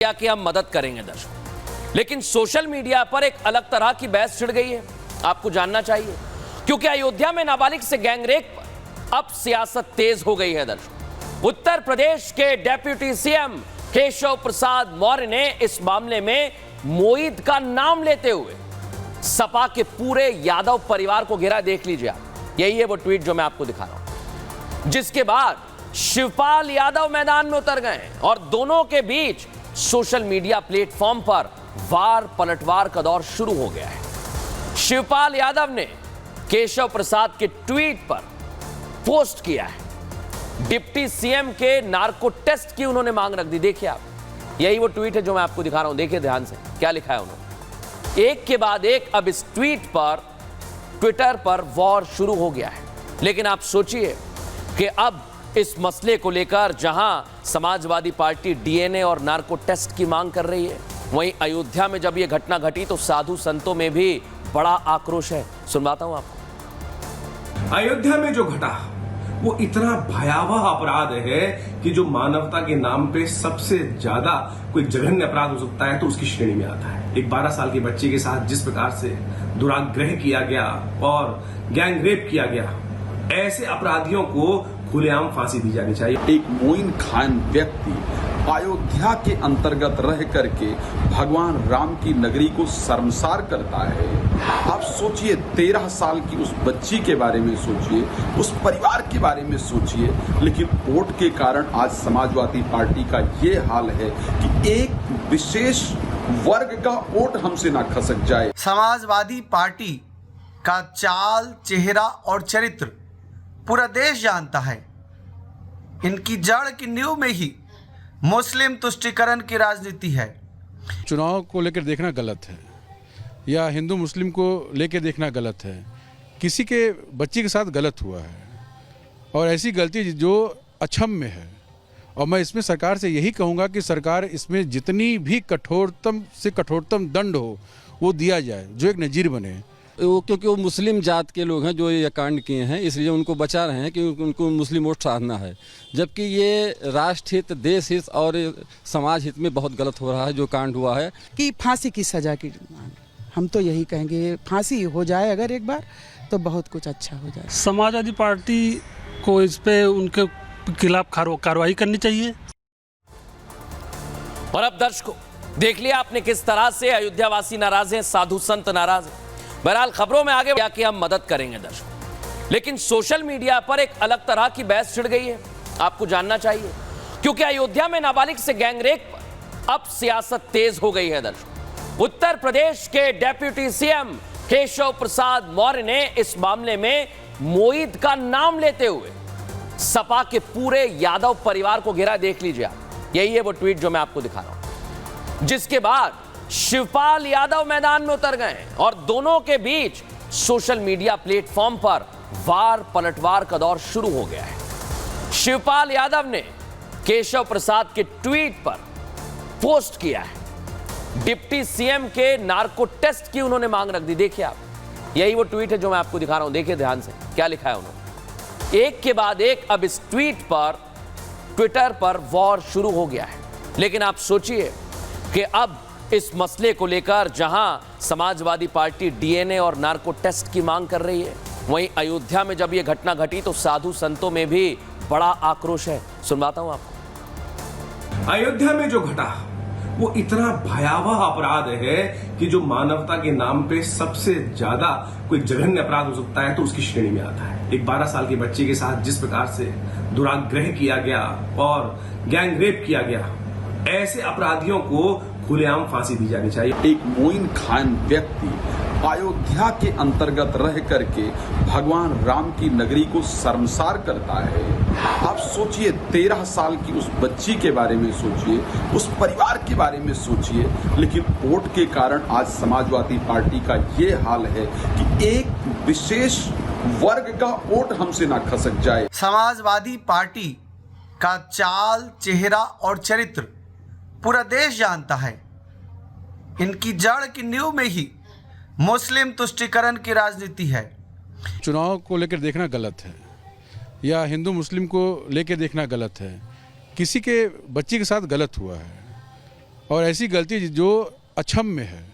कि हम मदद करेंगे दर्शकों, लेकिन सोशल मीडिया पर एक अलग तरह की बहस छिड़ गई है। आपको जानना चाहिए, क्योंकि अयोध्या में नाबालिग से गैंगरेप पर अब सियासत तेज हो गई है दर्शकों। उत्तर प्रदेश के डेप्यूटी सीएम केशव प्रसाद मौर्य ने इस मामले में मोईद का नाम लेते हुए सपा के पूरे यादव परिवार को घेरा। देख लीजिए आप, यही है वो ट्वीट जो मैं आपको दिखा रहा हूं, जिसके बाद शिवपाल यादव मैदान में उतर गए और दोनों के बीच सोशल मीडिया प्लेटफॉर्म पर वार पलटवार का दौर शुरू हो गया है। शिवपाल यादव ने केशव प्रसाद के ट्वीट पर पोस्ट किया है, डिप्टी सीएम के नार्को टेस्ट की उन्होंने मांग रख दी। देखिए आप, यही वो ट्वीट है जो मैं आपको दिखा रहा हूं, देखिए ध्यान से क्या लिखा है उन्होंने। एक के बाद एक अब इस ट्वीट पर ट्विटर पर वॉर शुरू हो गया है। लेकिन आप सोचिए कि अब इस मसले को लेकर जहां समाजवादी पार्टी डीएनए और नार्को टेस्ट की मांग कर रही है, वहीं अयोध्या में जब यह घटना घटी तो साधु संतों में भी बड़ा आक्रोश है। सुनवाता हूं आपको। अयोध्या में जो घटा वो इतना भयावह अपराध है कि जो मानवता के नाम पे सबसे ज्यादा कोई जघन्य अपराध हो सकता है तो उसकी श्रेणी में आता है। एक 12 साल के बच्चे के साथ जिस प्रकार से दुराग्रह किया गया और गैंग रेप किया गया, ऐसे अपराधियों को खुलेआम फांसी दी जानी चाहिए। एक मोइन खान व्यक्ति अयोध्या के अंतर्गत रह करके भगवान राम की नगरी को शर्मसार करता है। आप सोचिए, 13 साल की उस बच्ची के बारे में सोचिए, उस परिवार के बारे में सोचिए। लेकिन वोट के कारण आज समाजवादी पार्टी का ये हाल है कि एक विशेष वर्ग का वोट हमसे ना खसक जाए। समाजवादी पार्टी का चाल, चेहरा और चरित्र पूरा देश जानता है। इनकी जड़ की नींव में ही मुस्लिम तुष्टीकरण की राजनीति है। चुनाव को लेकर देखना गलत है या हिंदू मुस्लिम को लेकर देखना गलत है। किसी के बच्चे के साथ गलत हुआ है और ऐसी गलती जो अक्षम्य है, और मैं इसमें सरकार से यही कहूँगा कि सरकार इसमें जितनी भी कठोरतम से कठोरतम दंड हो वो दिया जाए, जो एक नज़ीर बने। क्योंकि वो मुस्लिम जात के लोग हैं जो ये कांड किए हैं, इसलिए उनको बचा रहे हैं कि उनको मुस्लिम वोट साधना है, जबकि ये राष्ट्र हित, देश हित और समाज हित में बहुत गलत हो रहा है जो कांड हुआ है। कि फांसी की सजा की हम तो यही कहेंगे, फांसी हो जाए अगर एक बार तो बहुत कुछ अच्छा हो जाए। समाजवादी पार्टी को इस पे उनके खिलाफ कार्रवाई करनी चाहिए। और अब दर्शकों, देख लिया आपने किस तरह से अयोध्यावासी नाराज हैं, साधु संत नाराज हैं। बहरहाल खबरों में आगे कि हम मदद करेंगे दर्शकों, लेकिन सोशल मीडिया पर एक अलग तरह की बहस छिड़ गई है। आपको जानना चाहिए, क्योंकि अयोध्या में नाबालिग से गैंगरेप पर अब सियासत तेज हो गई है दर्शकों। उत्तर प्रदेश के डेप्यूटी सीएम केशव प्रसाद मौर्य ने इस मामले में मोईद का नाम लेते हुए सपा के पूरे यादव परिवार को घेरा। देख लीजिए आप, यही है वो ट्वीट जो मैं आपको दिखा रहा हूं, जिसके बाद शिवपाल यादव मैदान में उतर गए और दोनों के बीच सोशल मीडिया प्लेटफॉर्म पर वार पलटवार का दौर शुरू हो गया है। शिवपाल यादव ने केशव प्रसाद के ट्वीट पर पोस्ट किया है, डिप्टी सीएम के नार्को टेस्ट की उन्होंने मांग रख दी। देखिए आप, यही वो ट्वीट है जो मैं आपको दिखा रहा हूं, देखिए ध्यान से क्या लिखा है उन्होंने। एक के बाद एक अब इस ट्वीट पर ट्विटर पर वॉर शुरू हो गया है। लेकिन आप सोचिए कि अब इस मसले को लेकर जहां समाजवादी पार्टी डीएनए और नार्को टेस्ट की मांग कर रही है, वहीं अयोध्या में जब यह घटना घटी तो साधु संतों में भी बड़ा आक्रोश है। सुनवाता हूं आपको। अयोध्या में जो घटा वो इतना भयावह अपराध है कि जो मानवता के नाम पे सबसे ज्यादा कोई जघन्य अपराध हो सकता है तो उसकी श्रेणी में आता है। एक 12 साल के बच्चे के साथ जिस प्रकार से दुराग्रह किया गया और गैंग रेप किया गया, ऐसे अपराधियों को खुलेआम फांसी दी जानी चाहिए। एक मोइन खान व्यक्ति अयोध्या के अंतर्गत रह करके भगवान राम की नगरी को शर्मसार करता है। आप सोचिए, 13 साल की उस बच्ची के बारे में सोचिए, उस परिवार के बारे में सोचिए। लेकिन वोट के कारण आज समाजवादी पार्टी का ये हाल है कि एक विशेष वर्ग का वोट हमसे ना खसक जाए। समाजवादी पार्टी का चाल, चेहरा और चरित्र पूरा देश जानता है। इनकी जड़ की नींव में ही मुस्लिम तुष्टीकरण की राजनीति है। चुनाव को लेकर देखना गलत है या हिंदू मुस्लिम को लेकर देखना गलत है। किसी के बच्चे के साथ गलत हुआ है और ऐसी गलती जो अक्षम्य है।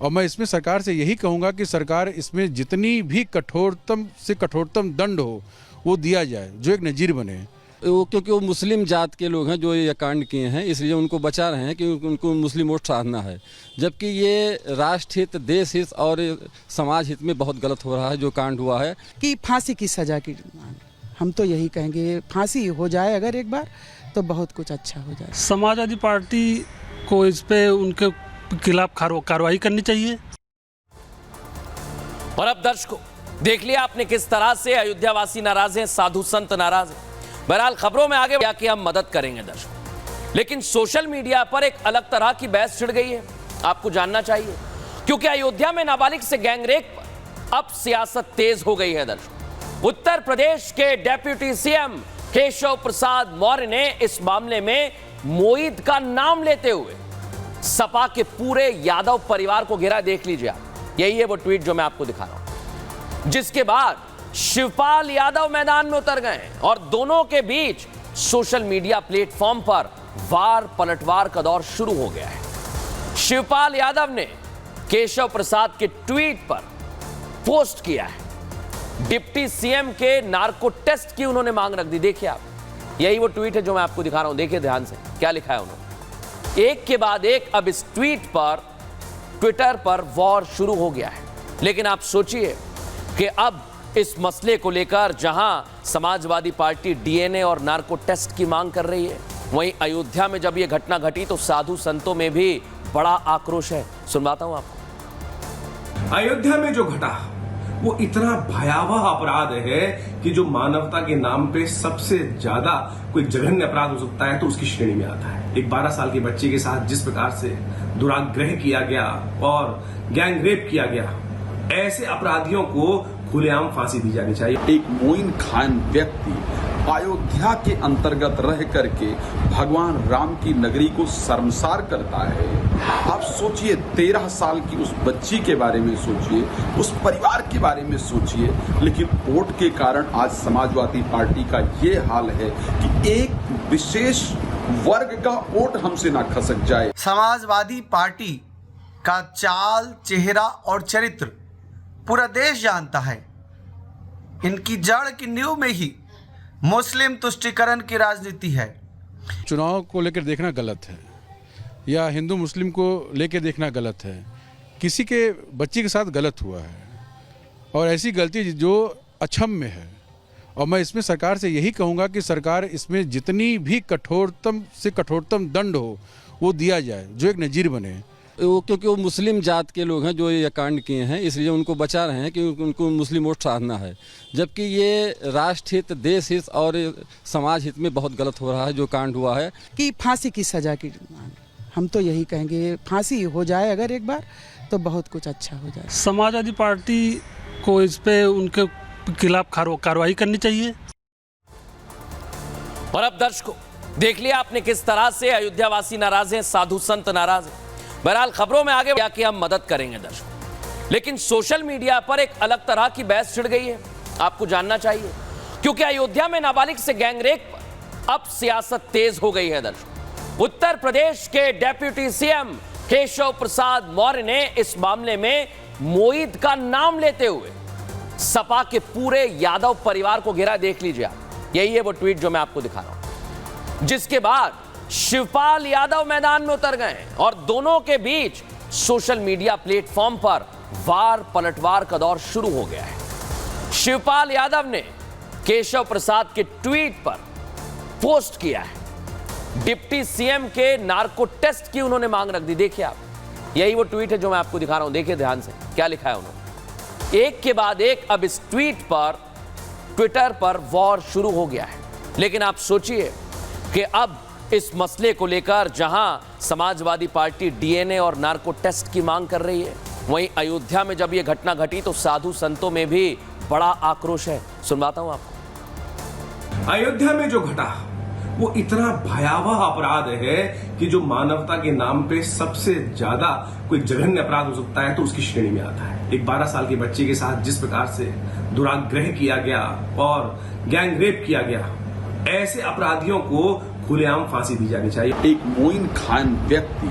और मैं इसमें सरकार से यही कहूँगा कि सरकार इसमें जितनी भी कठोरतम से कठोरतम दंड हो वो दिया जाए, जो एक नज़ीर बने। क्योंकि वो मुस्लिम जात के लोग हैं जो ये कांड किए हैं, इसलिए उनको बचा रहे हैं कि उनको मुस्लिम वोट साधना है, जबकि ये राष्ट्र हित, देश हित और समाज हित में बहुत गलत हो रहा है जो कांड हुआ है। कि फांसी की सज़ा की हम तो यही कहेंगे, फांसी हो जाए अगर एक बार तो बहुत कुछ अच्छा हो जाए। समाजवादी पार्टी को इस पे उनके खिलाफ कार्रवाई करनी चाहिए। और अब दर्शकों, देख लिया आपने किस तरह से अयोध्या वासी नाराज हैं, साधु संत नाराज हैं। बहरहाल खबरों में आगे कि हम मदद करेंगे दर्शकों, लेकिन सोशल मीडिया पर एक अलग तरह की बहस छिड़ गई है, आपको जानना चाहिए। क्योंकि अयोध्या में नाबालिग से गैंगरेप पर अब सियासत तेज हो गई है दर्शकों। उत्तर प्रदेश के डेप्यूटी सीएम केशव प्रसाद मौर्य ने इस मामले में मोईद का नाम लेते हुए सपा के पूरे यादव परिवार को घेरा। देख लीजिए आप, यही है वो ट्वीट जो मैं आपको दिखा रहा हूं, जिसके बाद शिवपाल यादव मैदान में उतर गए और दोनों के बीच सोशल मीडिया प्लेटफॉर्म पर वार पलटवार का दौर शुरू हो गया है। शिवपाल यादव ने केशव प्रसाद के ट्वीट पर पोस्ट किया है, डिप्टी सीएम के नार्को टेस्ट की उन्होंने मांग रख दी। देखिए आप, यही वो ट्वीट है जो मैं आपको दिखा रहा हूं, देखिए ध्यान से क्या लिखा है उन्होंने। एक के बाद एक अब इस ट्वीट पर ट्विटर पर वॉर शुरू हो गया है। लेकिन आप सोचिए कि अब इस मसले को लेकर जहां समाजवादी पार्टी डीएनए और नार्को टेस्ट की मांग कर रही है, वहीं अयोध्या में जब यह घटना घटी तो साधु संतों में भी बड़ा आक्रोश है। सुनवाता हूं आपको। अयोध्या में जो घटा वो इतना भयावह अपराध है कि जो मानवता के नाम पे सबसे ज्यादा कोई जघन्य अपराध हो सकता है तो उसकी श्रेणी में आता है। एक 12 साल के बच्चे के साथ जिस प्रकार से दुराग्रह किया गया और गैंग रेप किया गया, ऐसे अपराधियों को खुलेआम फांसी दी जानी चाहिए। एक मोइन खान व्यक्ति अयोध्या के अंतर्गत रह करके भगवान राम की नगरी को शर्मसार करता है। आप सोचिए, 13 साल की उस बच्ची के बारे में सोचिए, उस परिवार के बारे में सोचिए। लेकिन वोट के कारण आज समाजवादी पार्टी का ये हाल है कि एक विशेष वर्ग का वोट हमसे ना खसक जाए। समाजवादी पार्टी का चाल, चेहरा और चरित्र पूरा देश जानता है। इनकी जड़ की नींव में ही मुस्लिम तुष्टीकरण की राजनीति है। चुनाव को लेकर देखना गलत है या हिंदू मुस्लिम को लेकर देखना गलत है। किसी के बच्ची के साथ गलत हुआ है और ऐसी गलती जो अक्षम्य है। और मैं इसमें सरकार से यही कहूँगा कि सरकार इसमें जितनी भी कठोरतम से कठोरतम दंड हो वो दिया जाए, जो एक नज़ीर बने। क्योंकि वो मुस्लिम जात के लोग हैं जो ये कांड किए हैं, इसलिए उनको बचा रहे हैं कि उनको मुस्लिम वोट साधना है, जबकि ये राष्ट्र हित, देश हित और समाज हित में बहुत गलत हो रहा है जो कांड हुआ है। कि फांसी की सज़ा की हम तो यही कहेंगे, फांसी हो जाए अगर एक बार तो बहुत कुछ अच्छा हो जाए। समाजवादी पार्टी को इस पे उनके खिलाफ कार्रवाई करनी चाहिए। और अब दर्शकों, देख लिया आपने किस तरह से अयोध्या वासी नाराज हैं, साधु संत नाराज हैं। बहरहाल खबरों में आगे कि हम मदद करेंगे दर्शकों, लेकिन सोशल मीडिया पर एक अलग तरह की बहस छिड़ गई है, आपको जानना चाहिए। क्योंकि अयोध्या में नाबालिग से गैंगरेप पर अब सियासत तेज हो गई है दर्शकों। उत्तर प्रदेश के डेप्यूटी सीएम केशव प्रसाद मौर्य ने इस मामले में मोईद का नाम लेते हुए सपा के पूरे यादव परिवार को घेरा। देख लीजिए आप, यही है वो ट्वीट जो मैं आपको दिखा रहा हूं, जिसके बाद शिवपाल यादव मैदान में उतर गए और दोनों के बीच सोशल मीडिया प्लेटफॉर्म पर वार पलटवार का दौर शुरू हो गया है। शिवपाल यादव ने केशव प्रसाद के ट्वीट पर पोस्ट किया है, डिप्टी सीएम के नार्को टेस्ट की उन्होंने मांग रख दी। देखिए आप, यही वो ट्वीट है जो मैं आपको दिखा रहा हूं, देखिए ध्यान से क्या लिखा है उन्होंने। एक के बाद एक अब इस ट्वीट पर ट्विटर पर वॉर शुरू हो गया है। लेकिन आप सोचिए कि अब इस मसले को लेकर जहां समाजवादी पार्टी डीएनए और नार्को टेस्ट की मांग कर रही है, वहीं अयोध्या में जब यह घटना घटी तो साधु संतों में भी बड़ा आक्रोश है। सुनवाता हूं आपको। अयोध्या में जो घटा वो इतना भयावह अपराध है कि जो मानवता के नाम पे सबसे ज्यादा कोई जघन्य अपराध हो सकता है तो उसकी श्रेणी में आता है। एक 12 साल के बच्चे के साथ जिस प्रकार से दुराग्रह किया गया और गैंग रेप किया गया, ऐसे अपराधियों को खुलेआम फांसी दी जानी चाहिए। एक मोइन खान व्यक्ति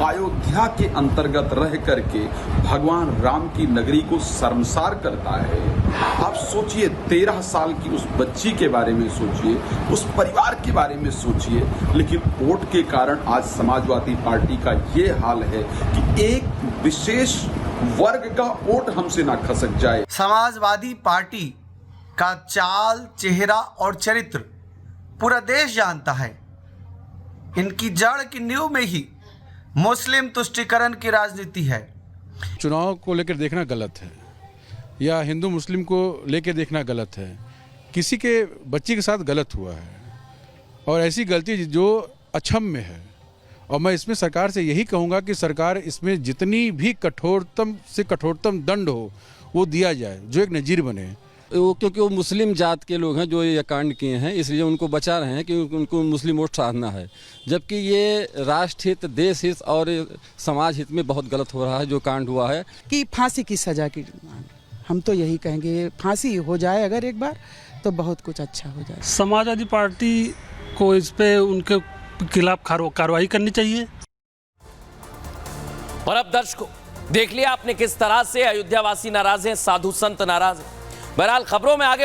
अयोध्या के अंतर्गत रह करके भगवान राम की नगरी को शर्मसार करता है। आप सोचिए, 13 साल की उस बच्ची के बारे में सोचिए, उस परिवार के बारे में सोचिए। लेकिन वोट के कारण आज समाजवादी पार्टी का ये हाल है कि एक विशेष वर्ग का वोट हमसे ना खसक जाए। समाजवादी पार्टी का चाल, चेहरा और चरित्र पूरा देश जानता है। इनकी जड़ की नींव में ही मुस्लिम तुष्टीकरण की राजनीति है। चुनाव को लेकर देखना गलत है या हिंदू मुस्लिम को लेकर देखना गलत है। किसी के बच्ची के साथ गलत हुआ है और ऐसी गलती जो अक्षम्य है, और मैं इसमें सरकार से यही कहूँगा कि सरकार इसमें जितनी भी कठोरतम से कठोरतम दंड हो वो दिया जाए, जो एक नज़ीर बने। क्योंकि वो मुस्लिम जात के लोग हैं जो ये कांड किए हैं, इसलिए उनको बचा रहे हैं कि उनको मुस्लिम वोट साधना है, जबकि ये राष्ट्र हित, देश हित और समाज हित में बहुत गलत हो रहा है जो कांड हुआ है। कि फांसी की सज़ा की हम तो यही कहेंगे, फांसी हो जाए अगर एक बार तो बहुत कुछ अच्छा हो जाए। समाजवादी पार्टी को इस पे उनके खिलाफ कार्रवाई करनी चाहिए। और अब दर्शकों, देख लिया आपने किस तरह से अयोध्या वासी नाराज हैं, साधु संत नाराज हैं। बहरहाल खबरों में आगे